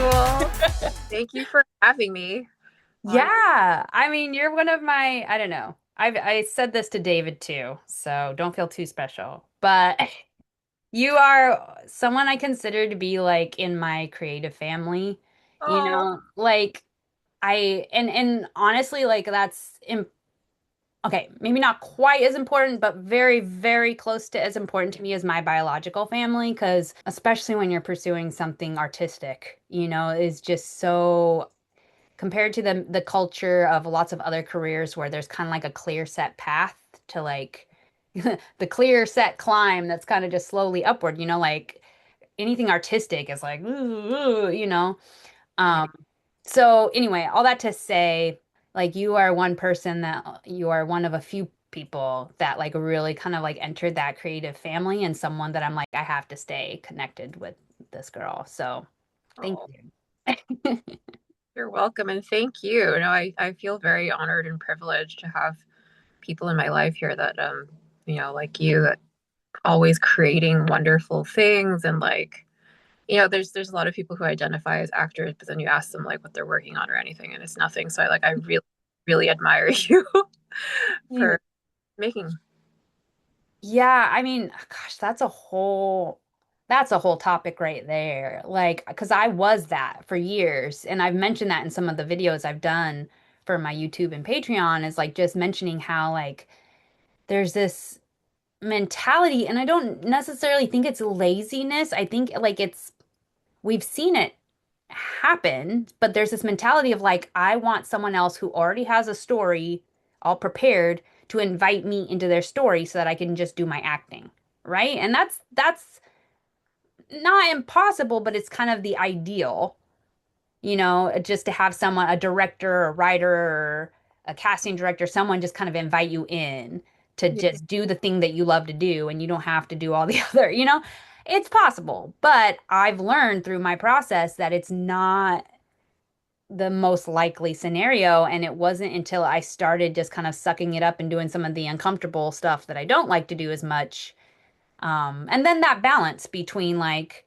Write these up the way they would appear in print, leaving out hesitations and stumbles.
Well, thank you for having me on. Yeah, I mean, you're one of my, I don't know. I said this to David too, so don't feel too special. But you are someone I consider to be like in my creative family, Oh, like and honestly like that's im okay, maybe not quite as important, but very, very close to as important to me as my biological family, because especially when you're pursuing something artistic, is just so compared to the culture of lots of other careers where there's kind of like a clear set path to like the clear set climb that's kind of just slowly upward, like anything artistic is like ooh. yeah. Um so anyway, all that to say, like you are one person that you are one of a few people that like really kind of like entered that creative family and someone that I'm like I have to stay connected with this girl. So, thank Oh, you. you're welcome, and thank you. No, I feel very honored and privileged to have people in my life here that like you, that always creating wonderful things and like, there's a lot of people who identify as actors, but then you ask them like what they're working on or anything, and it's nothing. So I really, really admire you for making. Yeah, I mean, gosh, that's a whole topic right there. Like, because I was that for years, and I've mentioned that in some of the videos I've done for my YouTube and Patreon, is like just mentioning how like there's this mentality, and I don't necessarily think it's laziness. I think like we've seen it happen, but there's this mentality of like, I want someone else who already has a story all prepared to invite me into their story so that I can just do my acting, right? And that's not impossible, but it's kind of the ideal, just to have someone, a director, a writer, or a casting director, someone just kind of invite you in to Yeah. just do the thing that you love to do and you don't have to do all the other. It's possible, but I've learned through my process that it's not the most likely scenario. And it wasn't until I started just kind of sucking it up and doing some of the uncomfortable stuff that I don't like to do as much. And then that balance between like,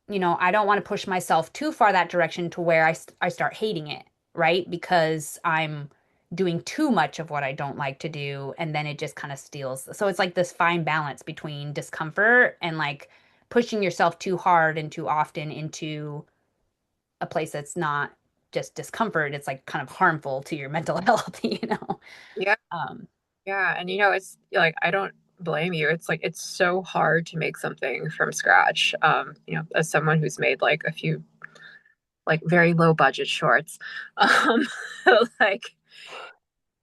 I don't want to push myself too far that direction to where I start hating it, right? Because I'm doing too much of what I don't like to do. And then it just kind of steals. So it's like this fine balance between discomfort and like pushing yourself too hard and too often into a place that's not just discomfort, it's like kind of harmful to your mental health. Yeah. Um, Yeah. And it's like, I don't blame you. It's like, it's so hard to make something from scratch. As someone who's made like a few like very low budget shorts, um, like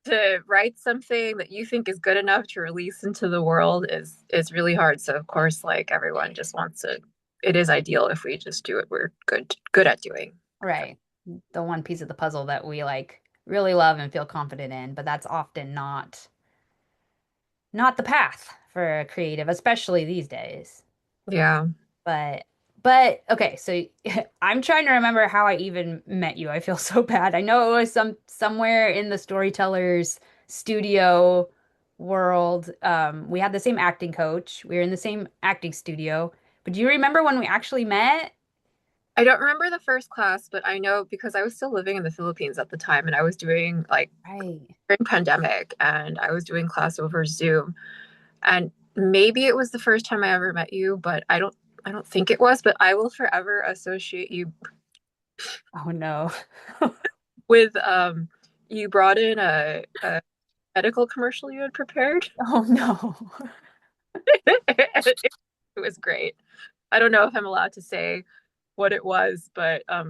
to write something that you think is good enough to release into the world is really hard. So of course, like everyone just wants to, it is ideal if we just do what we're good at doing. right. The one piece of the puzzle that we like really love and feel confident in, but that's often not the path for a creative, especially these days. Yeah. But but okay, so I'm trying to remember how I even met you. I feel so bad. I know it was somewhere in the storyteller's studio world. We had the same acting coach. We were in the same acting studio. But do you remember when we actually met? I don't remember the first class, but I know because I was still living in the Philippines at the time and I was doing like Right. during pandemic and I was doing class over Zoom. And maybe it was the first time I ever met you, but I don't think it was, but I will forever associate you Oh no. with you brought in a medical commercial you had prepared. Oh no. It was great. I don't know if I'm allowed to say what it was, but I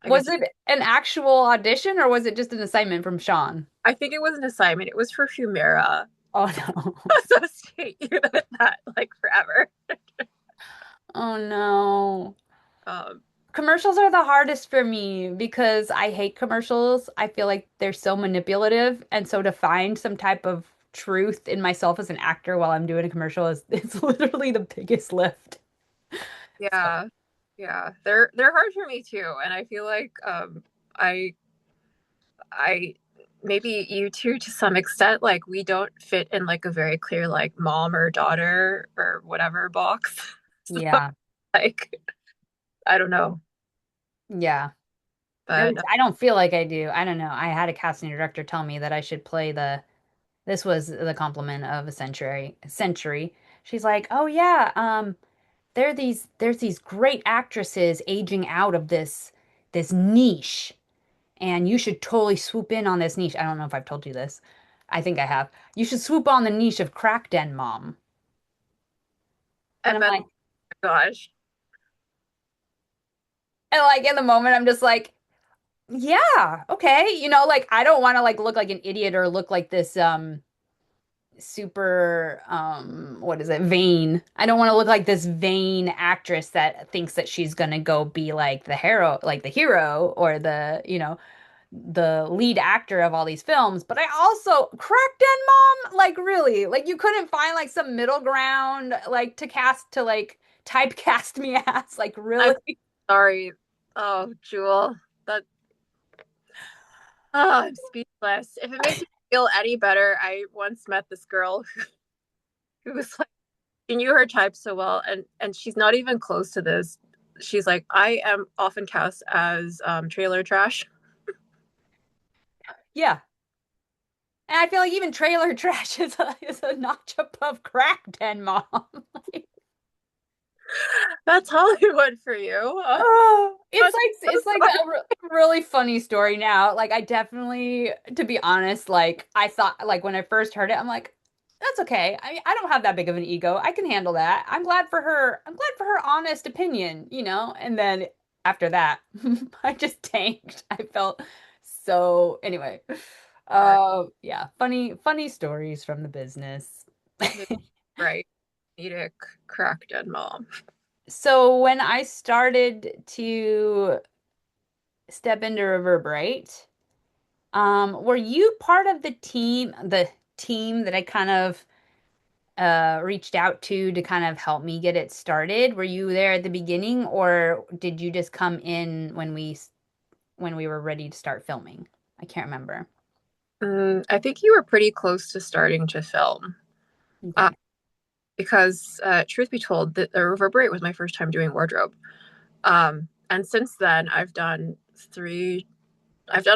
Was guess it an actual audition or was it just an assignment from Sean? I think it was an assignment. It was for Humira. Oh no. Associate you with that like forever. Oh no. Um, Commercials are the hardest for me because I hate commercials. I feel like they're so manipulative. And so to find some type of truth in myself as an actor while I'm doing a commercial is it's literally the biggest lift. So, yeah, yeah, they're hard for me too, and I feel like I I maybe you too to some extent. Like we don't fit in like a very clear like mom or daughter or whatever box. So yeah. like I don't know. Yeah. At But least I don't feel like I do. I don't know. I had a casting director tell me that I should play the this was the compliment of a century. She's like, "Oh yeah, there's these great actresses aging out of this niche, and you should totally swoop in on this niche." I don't know if I've told you this. I think I have. You should swoop on the niche of crack den mom. I And I'm bet, like, gosh, and like in the moment, I'm just like, yeah, okay. Like I don't want to like look like an idiot or look like this super what is it, vain. I don't want to look like this vain actress that thinks that she's gonna go be like the hero or the lead actor of all these films. But I also cracked in mom, like really, like you couldn't find like some middle ground like to like typecast me as like I'm really. sorry. Oh, Jewel, that I'm speechless. If it makes you feel any better, I once met this girl who was like, she knew her type so well, and she's not even close to this. She's like, I am often cast as trailer trash. Yeah. And I feel like even trailer trash is a notch above crack den mom. That's Hollywood for you. Oh, it's That's like so it's like sorry. a really funny story now. Like I definitely, to be honest, like I thought like when I first heard it, I'm like, that's okay. I don't have that big of an ego. I can handle that. I'm glad for her. I'm glad for her honest opinion. And then after that, I just tanked. I felt so anyway. Sorry. Yeah, funny stories from the business. That's right. Comedic cracked dead mom. So when I started to step into Reverberate, were you part of the team that I kind of reached out to kind of help me get it started? Were you there at the beginning, or did you just come in when we were ready to start filming? I can't remember. I think you were pretty close to starting to film. Uh, Okay. because truth be told, the Reverberate was my first time doing wardrobe. And since then, I've done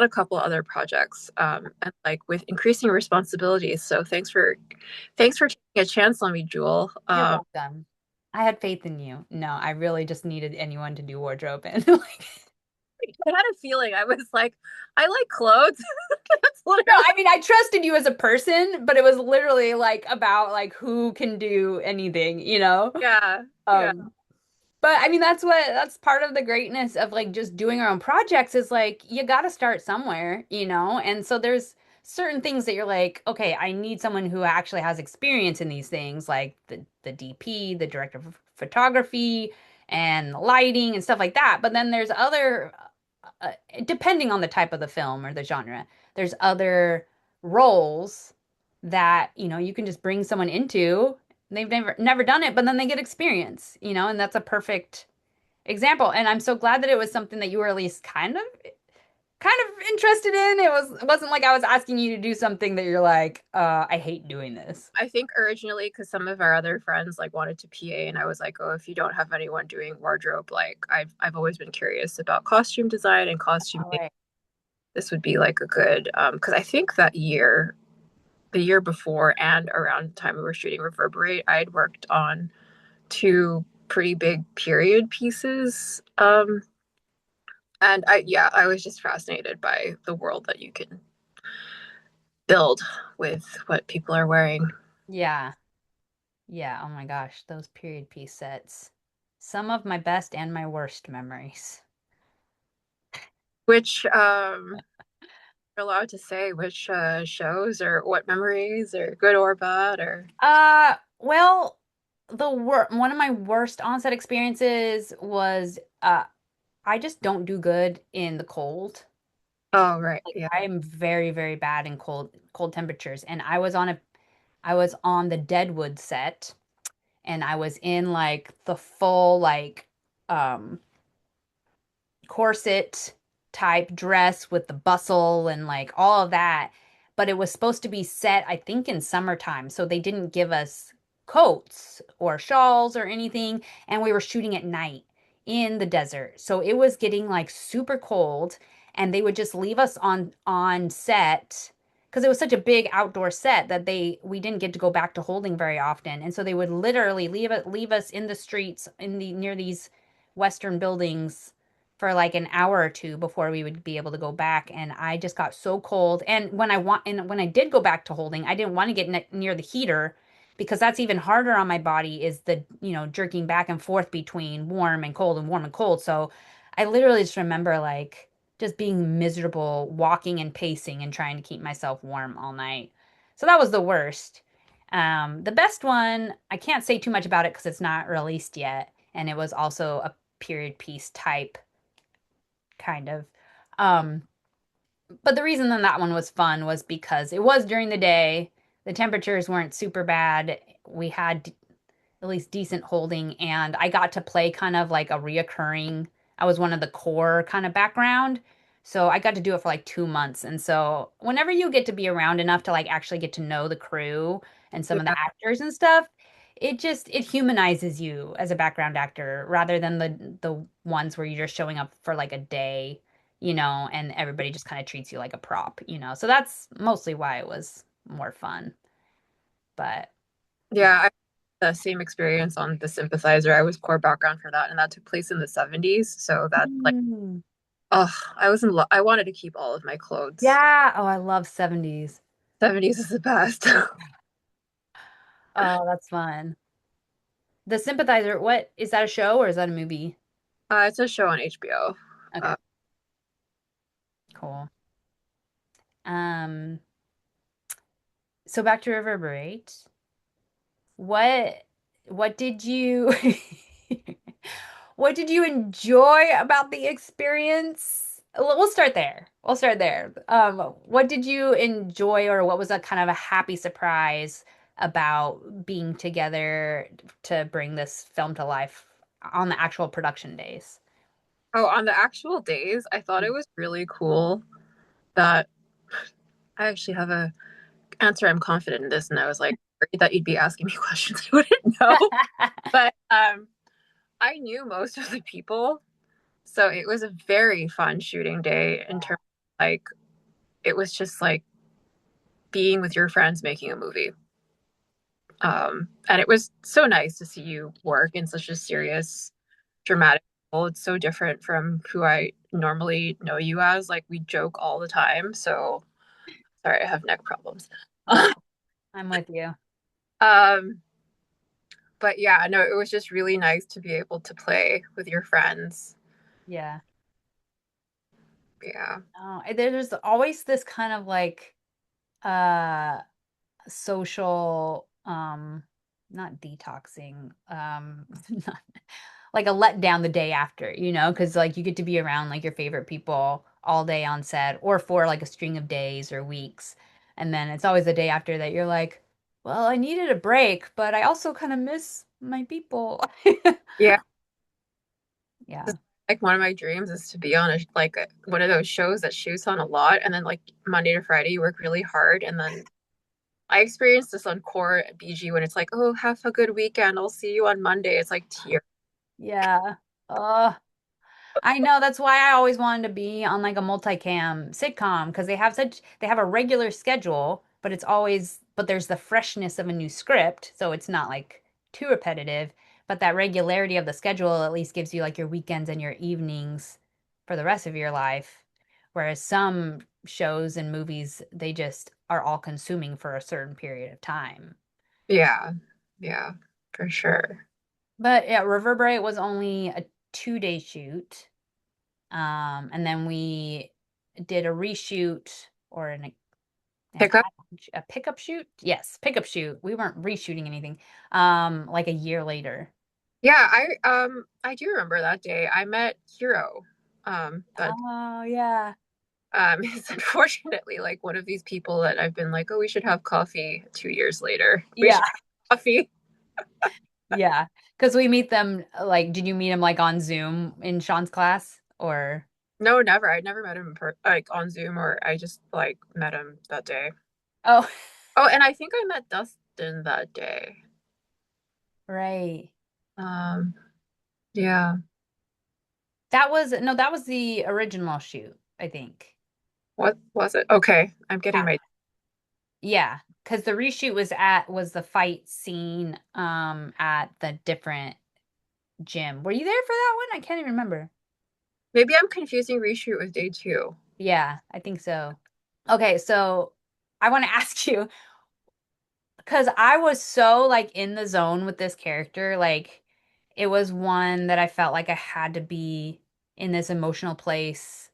a couple other projects, and like with increasing responsibilities. So thanks for taking a chance on me, Jewel. You're welcome. I had faith in you. No, I really just needed anyone to do wardrobe and like I had a feeling. I was like, I like clothes. That's no, literally, I mean, I trusted you as a person, but it was literally like about like who can do anything. yeah, yeah. Um, but I mean, that's part of the greatness of like just doing our own projects is like you got to start somewhere. And so there's certain things that you're like, okay, I need someone who actually has experience in these things, like the DP, the director of photography, and lighting and stuff like that. But then there's other, depending on the type of the film or the genre, there's other roles that you can just bring someone into. They've never done it, but then they get experience, and that's a perfect example. And I'm so glad that it was something that you were at least kind of interested in. It wasn't like I was asking you to do something that you're like, I hate doing this. I think originally because some of our other friends like wanted to PA, and I was like, oh, if you don't have anyone doing wardrobe, like I've always been curious about costume design and costume Oh, makeup. wait. This would be like a good because I think the year before and around the time we were shooting Reverberate, I had worked on two pretty big period pieces. And I was just fascinated by the world that you can build with what people are wearing. Yeah. Yeah. Oh my gosh, those period piece sets. Some of my best and my worst memories. Which you're allowed to say which shows or what memories or good or bad or Well, one of my worst onset experiences was I just don't do good in the cold. oh right, Like yeah. I am very, very bad in cold temperatures. And I was on the Deadwood set and I was in like the full like um corset type dress with the bustle and like all of that. But it was supposed to be set, I think, in summertime. So they didn't give us coats or shawls or anything. And we were shooting at night. in the desert. So it was getting like super cold and they would just leave us on set because it was such a big outdoor set that we didn't get to go back to holding very often. And so they would literally leave us in the streets in the near these western buildings for like an hour or two before we would be able to go back. And I just got so cold. And when I did go back to holding, I didn't want to get near the heater because that's even harder on my body is the, jerking back and forth between warm and cold and warm and cold. So I literally just remember like just being miserable, walking and pacing and trying to keep myself warm all night. So that was the worst. The best one, I can't say too much about it because it's not released yet. And it was also a period piece type kind of. Um, but the reason that one was fun was because it was during the day. The temperatures weren't super bad. We had at least decent holding, and I got to play kind of like a reoccurring. I was one of the core kind of background. So I got to do it for like 2 months. And so whenever you get to be around enough to like actually get to know the crew and some of the Yeah. actors and stuff, it humanizes you as a background actor rather than the ones where you're just showing up for like a day, and everybody just kind of treats you like a prop. So that's mostly why it was more fun. But yeah. Yeah, I had the same experience on the synthesizer. I was core background for that, and that took place in the 70s. So that like, Mm. oh, I was in love. I wanted to keep all of my clothes. Yeah. Oh, I love 70s. 70s is the best. Oh, that's fun. The Sympathizer, what is that a show or is that a movie? It's a show on HBO. Okay, Uh, cool. Um, so back to Reverberate. What what did you what did you enjoy about the experience? We'll start there. We'll start there. What did you enjoy or what was a kind of a happy surprise about being together to bring this film to life on the actual production days? oh, on the actual days, I thought it was really cool that I actually have a answer. I'm confident in this, and I was like worried that you'd be asking me questions I wouldn't know. But I knew most of the people, so it was a very fun shooting day in terms of like it was just like being with your friends making a movie. And it was so nice to see you work in such a serious, dramatic role. It's so different from who I normally know you as. Like we joke all the time. So sorry, I have neck problems. Oh, I'm with you. um, but yeah, no, it was just really nice to be able to play with your friends. Yeah. Yeah. Oh, there's always this kind of like uh social not detoxing not, like a letdown the day after, because like you get to be around like your favorite people all day on set or for like a string of days or weeks, and then it's always the day after that you're like, well, I needed a break but I also kind of miss my people. Yeah. Yeah. Like one of my dreams is to be on one of those shows that shoots on a lot and then like Monday to Friday you work really hard and then I experienced this on Core at BG when it's like, oh, have a good weekend. I'll see you on Monday. It's like tears. Yeah. I know that's why I always wanted to be on like a multicam sitcom because they have a regular schedule, but there's the freshness of a new script, so it's not like too repetitive, but that regularity of the schedule at least gives you like your weekends and your evenings for the rest of your life. Whereas some shows and movies, they just are all consuming for a certain period of time. Yeah. Yeah, for sure. But yeah, Reverberate was only a 2-day shoot. And then we did a reshoot or Pickup. a pickup shoot. Yes, pickup shoot. We weren't reshooting anything. Like a year later. Yeah, I do remember that day. I met Hero. That Oh yeah. is unfortunately like one of these people that I've been like, oh, we should have coffee 2 years later. We Yeah. should have coffee. Yeah. Because we meet them like, did you meet him like on Zoom in Sean's class or? No, never. I'd never met him like on Zoom or I just like met him that day. Oh, Oh, and I think I met Dustin that day. right. Um, yeah. That was no, that was the original shoot, I think. What was it? Okay, I'm getting Yeah. my. Yeah, because the reshoot was the fight scene at the different gym. Were you there for that one? I can't even remember. Maybe I'm confusing reshoot with day two. Yeah, I think so. Okay, so I want to ask you because I was so like in the zone with this character, like it was one that I felt like I had to be in this emotional place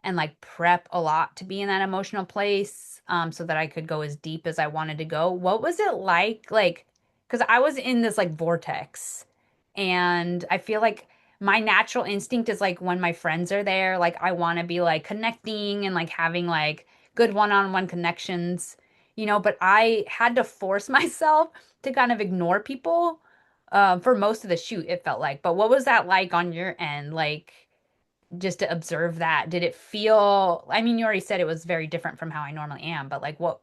and like prep a lot to be in that emotional place so that I could go as deep as I wanted to go. What was it like? Like, because I was in this like vortex and I feel like my natural instinct is like when my friends are there, like I want to be like connecting and like having like good one-on-one connections, but I had to force myself to kind of ignore people for most of the shoot, it felt like. But what was that like on your end? Like, just to observe that? Did it feel, I mean, you already said it was very different from how I normally am, but like what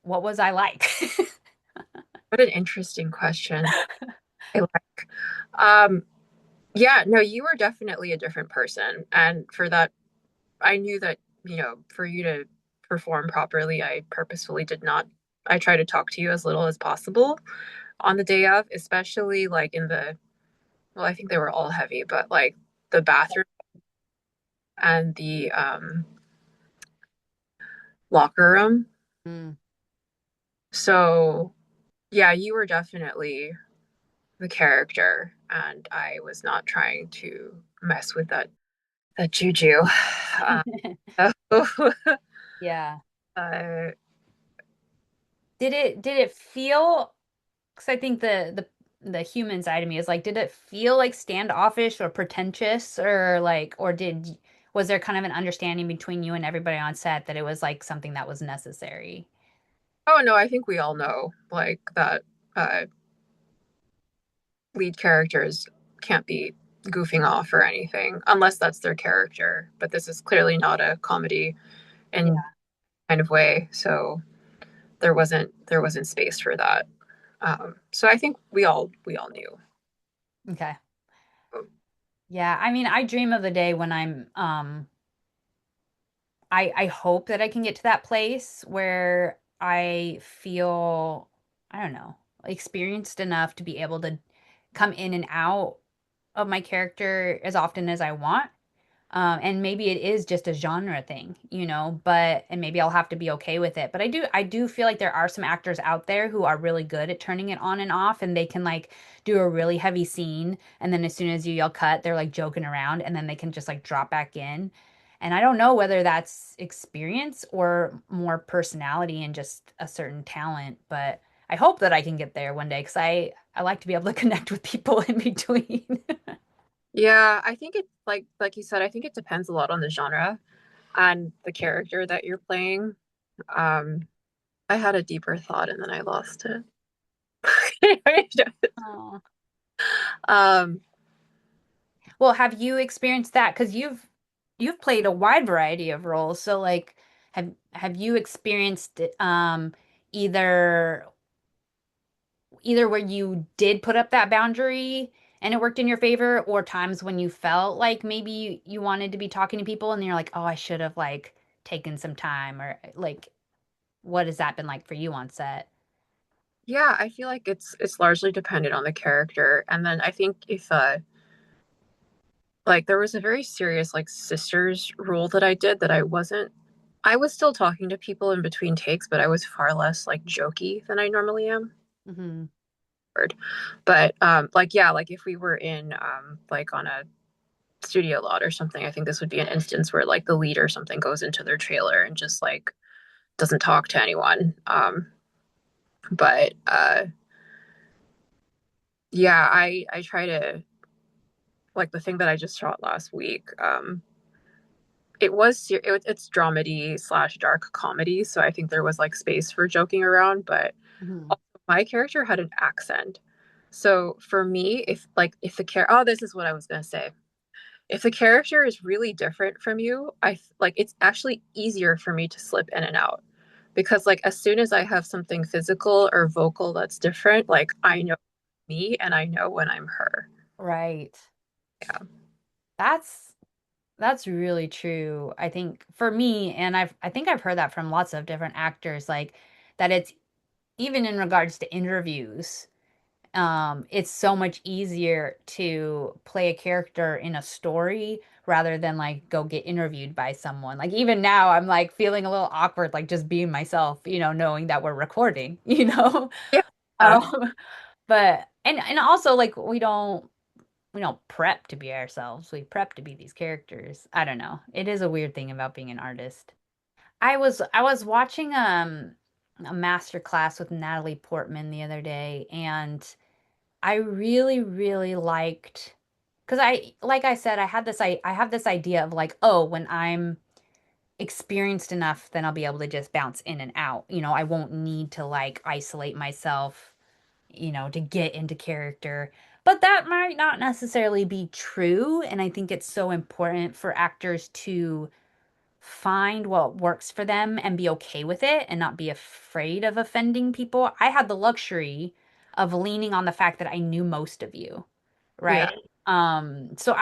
was I like? What an interesting question. I like. Um, yeah, no, you were definitely a different person, and for that, I knew that for you to perform properly, I purposefully did not. I try to talk to you as little as possible on the day of, especially like in the. Well, I think they were all heavy, but like the bathroom and the locker room. Mm. So, yeah, you were definitely the character, and I was not trying to mess with that juju. So, Yeah. uh, Did it feel, because I think the human side of me is like, did it feel like standoffish or pretentious or like, or was there kind of an understanding between you and everybody on set that it was like something that was necessary? oh no, I think we all know like that uh, lead characters can't be goofing off or anything unless that's their character. But this is clearly not a comedy in kind of way, so there wasn't space for that. So I think we all knew. Okay. Yeah, I mean, I dream of the day when I hope that I can get to that place where I feel, I don't know, experienced enough to be able to come in and out of my character as often as I want. And maybe it is just a genre thing, and maybe I'll have to be okay with it. But I do feel like there are some actors out there who are really good at turning it on and off, and they can like do a really heavy scene, and then as soon as you yell cut, they're like joking around, and then they can just like drop back in. And I don't know whether that's experience or more personality and just a certain talent, but I hope that I can get there one day because I like to be able to connect with people in between. Yeah, I think it's like you said, I think it depends a lot on the genre and the character that you're playing. Um, I had a deeper thought and then I lost it. Oh. um, Well, have you experienced that? Because you've played a wide variety of roles. So like have you experienced either either where you did put up that boundary and it worked in your favor, or times when you felt like maybe you wanted to be talking to people and you're like, oh, I should have like taken some time, or like what has that been like for you on set? yeah, I feel like it's largely dependent on the character. And then I think if like there was a very serious like sisters role that I did that I was still talking to people in between takes, but I was far less like jokey than I normally am. Hmm. But like yeah, like if we were in like on a studio lot or something, I think this would be an instance where like the lead or something goes into their trailer and just like doesn't talk to anyone. But yeah, I try to like the thing that I just shot last week. It's dramedy slash dark comedy, so I think there was like space for joking around, but Hmm. also my character had an accent. So for me, if the character, oh, this is what I was gonna say. If the character is really different from you, like it's actually easier for me to slip in and out because like as soon as I have something physical or vocal that's different, like I know me and I know when I'm her. Right. Yeah. That's that's really true. I think for me, and I think I've heard that from lots of different actors, like that it's even in regards to interviews, it's so much easier to play a character in a story rather than like go get interviewed by someone. Like even now, I'm like feeling a little awkward, like just being myself, knowing that we're recording, Yeah. Um, but and also like we don't prep to be ourselves. We prep to be these characters. I don't know. It is a weird thing about being an artist. I was watching a master class with Natalie Portman the other day, and I really really liked because I like I said I have this idea of like, oh, when I'm experienced enough, then I'll be able to just bounce in and out. I won't need to like isolate myself, to get into character. But that might not necessarily be true. And I think it's so important for actors to find what works for them and be okay with it and not be afraid of offending people. I had the luxury of leaning on the fact that I knew most of you, Yeah. right? So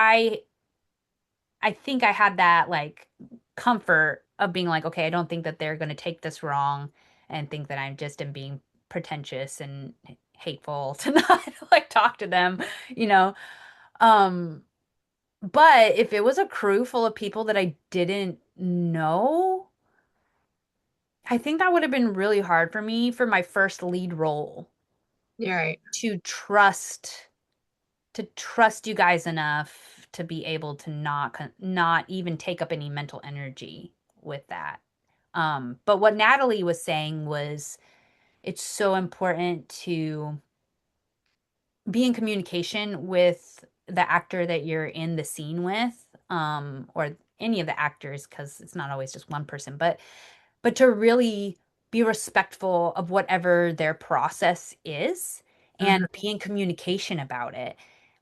I think I had that like comfort of being like, okay, I don't think that they're going to take this wrong and think that I'm just am being pretentious and hateful to not like talk to them, you know. Um, but if it was a crew full of people that I didn't know, I think that would have been really hard for me for my first lead role You're right. to trust you guys enough to be able to not even take up any mental energy with that. But what Natalie was saying was it's so important to be in communication with the actor that you're in the scene with, or any of the actors, because it's not always just one person, but to really be respectful of whatever their process is Hmm. and be in communication about it.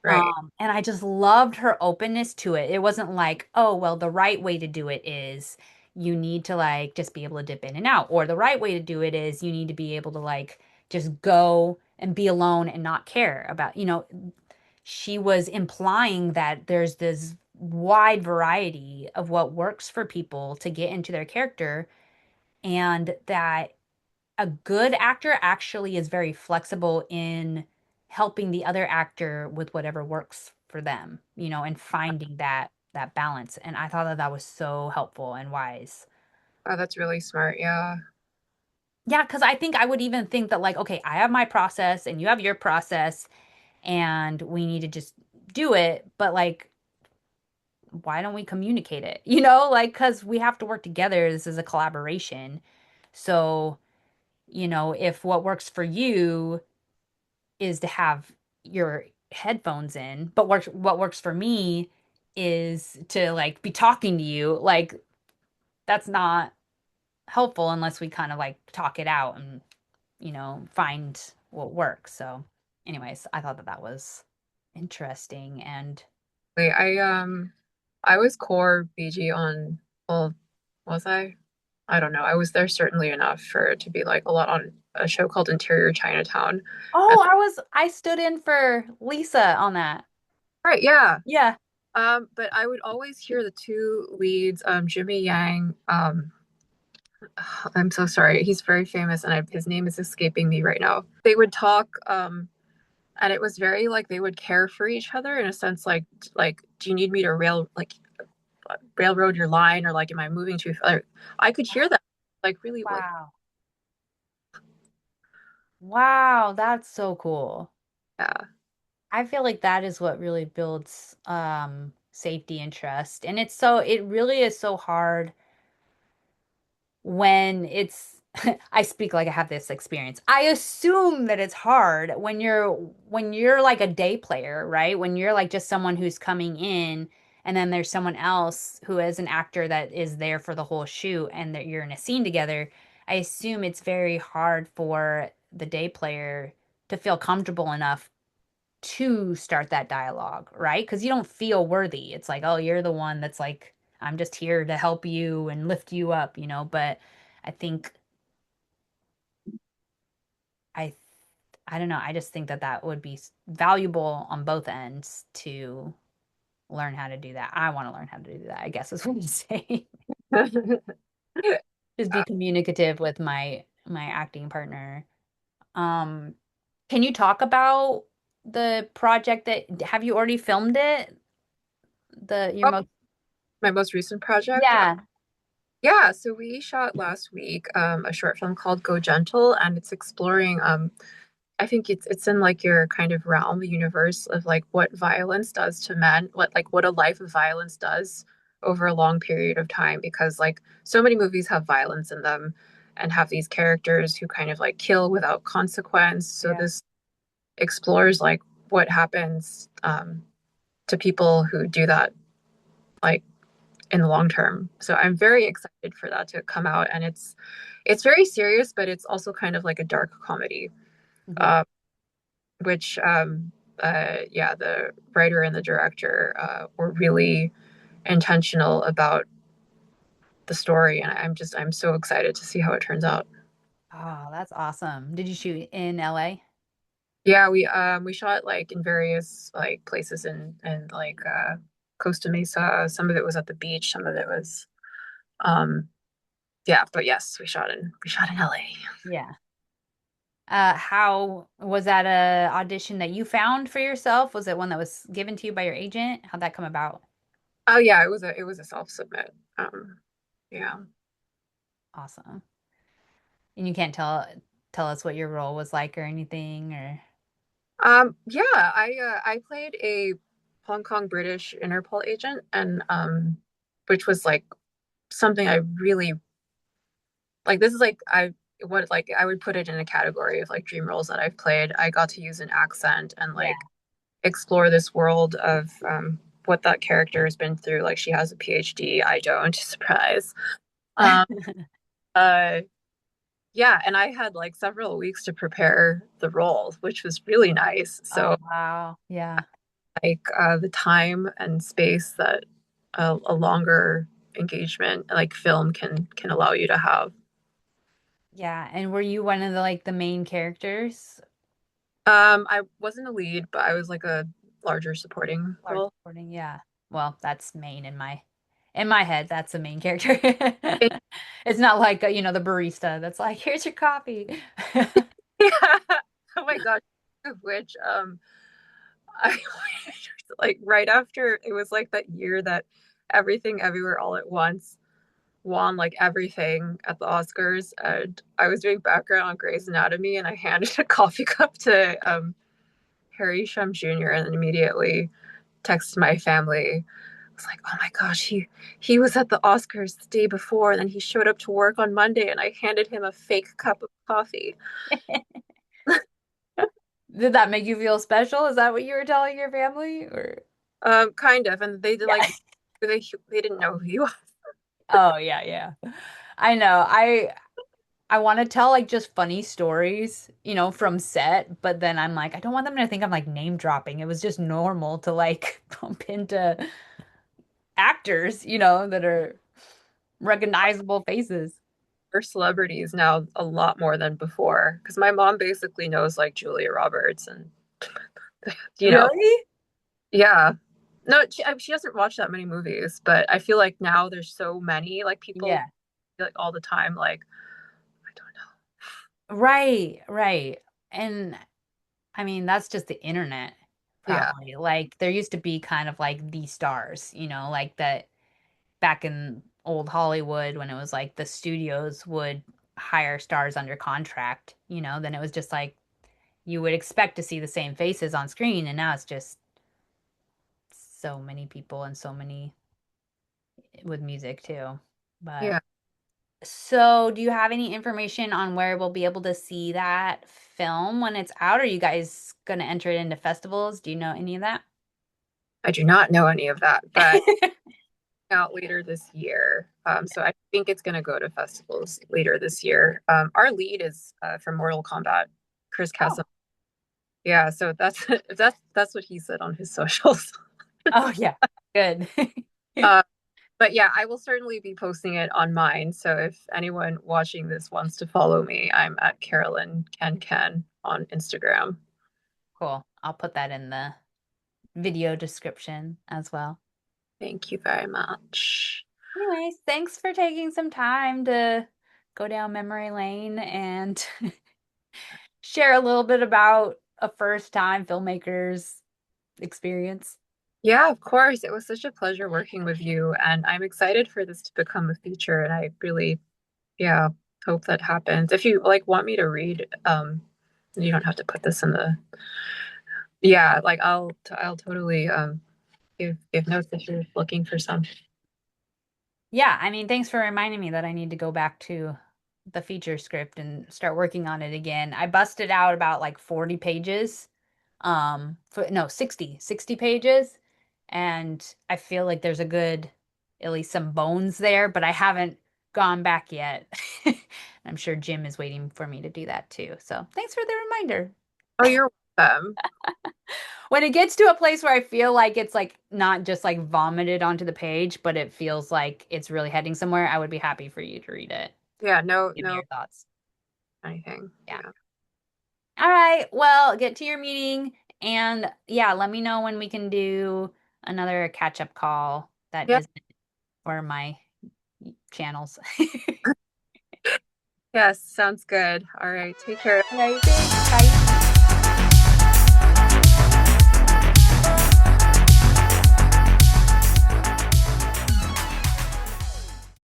Right. And I just loved her openness to it. It wasn't like, oh, well, the right way to do it is you need to like just be able to dip in and out, or the right way to do it is you need to be able to like just go and be alone and not care about, she was implying that there's this wide variety of what works for people to get into their character, and that a good actor actually is very flexible in helping the other actor with whatever works for them, and finding that balance. And I thought that that was so helpful and wise. Oh, that's really smart. Yeah. Yeah, because I think I would even think that like, okay, I have my process and you have your process, and we need to just do it, but like why don't we communicate it? Like because we have to work together. This is a collaboration. So, if what works for you is to have your headphones in, but what works for me is to like be talking to you, like that's not helpful unless we kind of like talk it out and find what works. So anyways, I thought that that was interesting. And Wait, I was core BG on, well, was I? I don't know. I was there certainly enough for it to be like a lot on a show called Interior Chinatown. And oh, I stood in for Lisa on that. right, yeah. Yeah. But I would always hear the two leads, Jimmy Yang. I'm so sorry. He's very famous, and his name is escaping me right now. They would talk, and it was very like they would care for each other in a sense, like, do you need me to railroad your line, or like, am I moving too far? I could hear that, like, really, like, Wow. Wow, that's so cool. yeah. I feel like that is what really builds safety and trust. And it really is so hard when it's I speak like I have this experience. I assume that it's hard when you're like a day player, right? When you're like just someone who's coming in, and then there's someone else who is an actor that is there for the whole shoot, and that you're in a scene together. I assume it's very hard for the day player to feel comfortable enough to start that dialogue, right? Because you don't feel worthy. It's like, oh, you're the one that's like, I'm just here to help you and lift you up, But I think I, I don't know. I just think that that would be valuable on both ends to. learn how to do that. I want to learn how to do that, I guess is what you say. Just be communicative with my acting partner. Um, can you talk about the project that have you already filmed it? The your Oh, most my most recent project. Yeah, Yeah, so we shot last week a short film called Go Gentle, and it's exploring I think it's in like your kind of realm, the universe of like what violence does to men, what a life of violence does over a long period of time, because like so many movies have violence in them and have these characters who kind of like kill without consequence. So yeah. this explores like what happens to people who do that like in the long term. So I'm very excited for that to come out, and it's very serious, but it's also kind of like a dark comedy, Hmm. uh, which yeah, the writer and the director were really intentional about the story, and I'm so excited to see how it turns out. Oh, that's awesome. Did you shoot in LA? Yeah, we shot like in various like places in like Costa Mesa. Some of it was at the beach, some of it was um yeah, but yes, we shot in LA. Yeah. How was that a audition that you found for yourself? Was it one that was given to you by your agent? How'd that come about? Oh yeah, it was a self-submit. Yeah. Awesome. And you can't tell us what your role was like or anything or Yeah, I played a Hong Kong British Interpol agent, and which was like something I really like. This is like I would put it in a category of like dream roles that I've played. I got to use an accent and yeah. like explore this world of what that character has been through. Like she has a PhD, I don't. Surprise. Um, uh, yeah, and I had like several weeks to prepare the role, which was really nice. Oh, So wow. Yeah. like the time and space that a longer engagement like film can allow you to have. Yeah. And were you one of the like the main characters? I wasn't a lead, but I was like a larger supporting Large role. supporting, yeah. Well, that's main in my head, that's the main character. It's not like, the barista that's like, here's your coffee. Yeah. Oh my gosh. Of which I like right after it was like that year that Everything Everywhere All at Once won like everything at the Oscars, and I was doing background on Grey's Anatomy, and I handed a coffee cup to Harry Shum Jr. and immediately texted my family. I was like, "Oh my gosh, he was at the Oscars the day before, and then he showed up to work on Monday, and I handed him a fake cup of coffee." Did that make you feel special? Is that what you were telling your family? Or Kind of, and they did yeah. like they didn't know who he was. Oh yeah, yeah. I know. I want to tell like just funny stories, from set, but then I'm like, I don't want them to think I'm like name dropping. It was just normal to like bump into actors, that are recognizable faces. For celebrities now a lot more than before, because my mom basically knows like Julia Roberts and you know, Really? yeah. No, she doesn't watch that many movies, but I feel like now there's so many like people Yeah. like all the time like I don't know. Right, right. And I mean, that's just the internet, Yeah. probably. Like there used to be kind of like the stars, like that back in old Hollywood when it was like the studios would hire stars under contract, then it was just like you would expect to see the same faces on screen, and now it's just so many people and so many with music too. But Yeah. so, do you have any information on where we'll be able to see that film when it's out? Are you guys going to enter it into festivals? Do you know any of that? I do not know any of that, but out later this year. So I think it's going to go to festivals later this year. Our lead is from Mortal Kombat, Chris Oh, Casam. Yeah, so that's what he said on his socials. oh yeah, good. Uh, but yeah, I will certainly be posting it on mine. So if anyone watching this wants to follow me, I'm at Carolyn Ken on Instagram. Cool. I'll put that in video description as well. Thank you very much. Anyways, thanks for taking some time to go down memory lane and share a little bit about a first time filmmaker's experience. Yeah, of course. It was such a pleasure working with you, and I'm excited for this to become a feature, and I really, yeah, hope that happens. If you like want me to read, you don't have to put this in the, yeah, like I'll totally give notes if you're looking for some. Yeah, I mean, thanks for reminding me that I need to go back to the feature script and start working on it again. I busted out about like 40 pages. No, 60 pages. And I feel like there's a good, at least some bones there, but I haven't gone back yet. I'm sure Jim is waiting for me to do that too. So thanks for the reminder. Oh, you're welcome. When it gets to a place where I feel like it's like not just like vomited onto the page, but it feels like it's really heading somewhere, I would be happy for you to read it. Yeah, no, Give me no, your thoughts. anything. Yeah. Yeah. All right. Well, get to your meeting and yeah, let me know when we can do another catch-up call that Yeah. isn't for my channels. Yes, sounds good. All right, take care. All right, thanks. Bye.